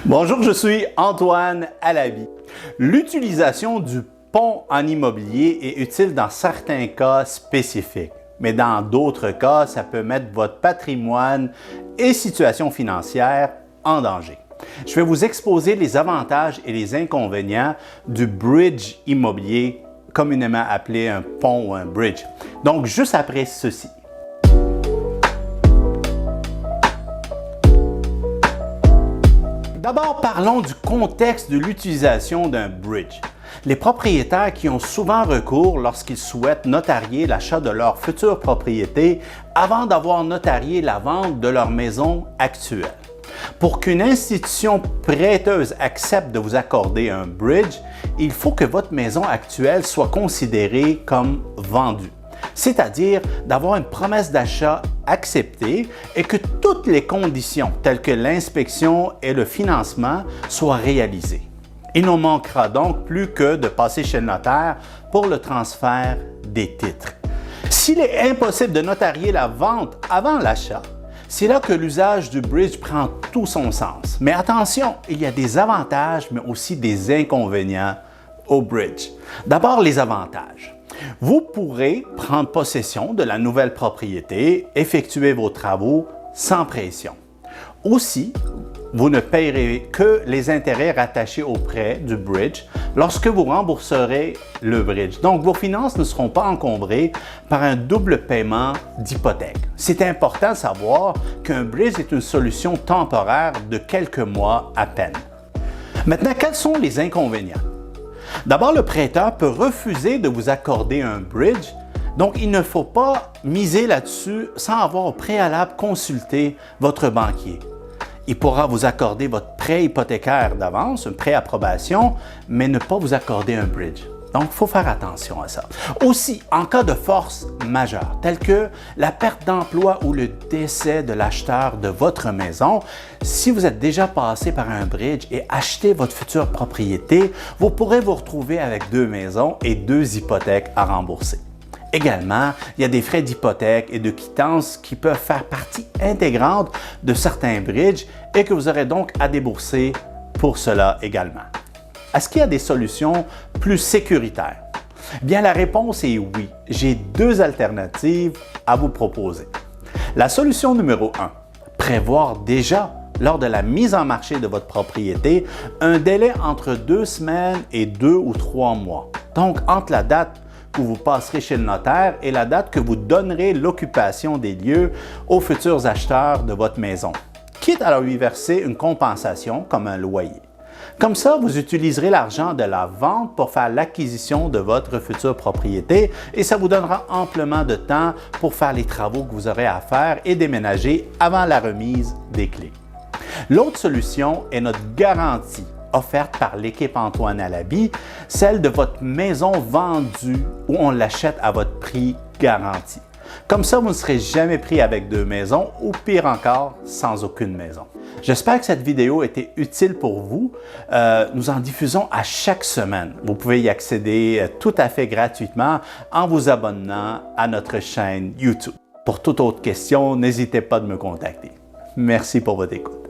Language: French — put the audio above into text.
Bonjour, je suis Antoine Alabi. L'utilisation du pont en immobilier est utile dans certains cas spécifiques, mais dans d'autres cas, ça peut mettre votre patrimoine et situation financière en danger. Je vais vous exposer les avantages et les inconvénients du bridge immobilier, communément appelé un pont ou un bridge. Donc, juste après ceci. D'abord, parlons du contexte de l'utilisation d'un bridge. Les propriétaires qui ont souvent recours lorsqu'ils souhaitent notarier l'achat de leur future propriété avant d'avoir notarié la vente de leur maison actuelle. Pour qu'une institution prêteuse accepte de vous accorder un bridge, il faut que votre maison actuelle soit considérée comme vendue, c'est-à-dire d'avoir une promesse d'achat acceptée et que toutes les conditions telles que l'inspection et le financement soient réalisées. Il ne manquera donc plus que de passer chez le notaire pour le transfert des titres. S'il est impossible de notarier la vente avant l'achat, c'est là que l'usage du bridge prend tout son sens. Mais attention, il y a des avantages mais aussi des inconvénients au bridge. D'abord, les avantages. Vous pourrez prendre possession de la nouvelle propriété, effectuer vos travaux sans pression. Aussi, vous ne payerez que les intérêts rattachés au prêt du bridge lorsque vous rembourserez le bridge. Donc, vos finances ne seront pas encombrées par un double paiement d'hypothèque. C'est important de savoir qu'un bridge est une solution temporaire de quelques mois à peine. Maintenant, quels sont les inconvénients? D'abord, le prêteur peut refuser de vous accorder un bridge, donc il ne faut pas miser là-dessus sans avoir au préalable consulté votre banquier. Il pourra vous accorder votre prêt hypothécaire d'avance, un prêt approbation, mais ne pas vous accorder un bridge. Donc, il faut faire attention à ça. Aussi, en cas de force majeure, telle que la perte d'emploi ou le décès de l'acheteur de votre maison, si vous êtes déjà passé par un bridge et acheté votre future propriété, vous pourrez vous retrouver avec 2 maisons et 2 hypothèques à rembourser. Également, il y a des frais d'hypothèque et de quittance qui peuvent faire partie intégrante de certains bridges et que vous aurez donc à débourser pour cela également. Est-ce qu'il y a des solutions plus sécuritaires? Bien, la réponse est oui. J'ai 2 alternatives à vous proposer. La solution numéro 1, prévoir déjà lors de la mise en marché de votre propriété un délai entre 2 semaines et 2 ou 3 mois. Donc, entre la date où vous passerez chez le notaire et la date que vous donnerez l'occupation des lieux aux futurs acheteurs de votre maison, quitte à leur lui verser une compensation comme un loyer. Comme ça, vous utiliserez l'argent de la vente pour faire l'acquisition de votre future propriété et ça vous donnera amplement de temps pour faire les travaux que vous aurez à faire et déménager avant la remise des clés. L'autre solution est notre garantie offerte par l'équipe Antoine Alabi, celle de votre maison vendue où on l'achète à votre prix garanti. Comme ça, vous ne serez jamais pris avec 2 maisons ou pire encore, sans aucune maison. J'espère que cette vidéo a été utile pour vous. Nous en diffusons à chaque semaine. Vous pouvez y accéder tout à fait gratuitement en vous abonnant à notre chaîne YouTube. Pour toute autre question, n'hésitez pas de me contacter. Merci pour votre écoute.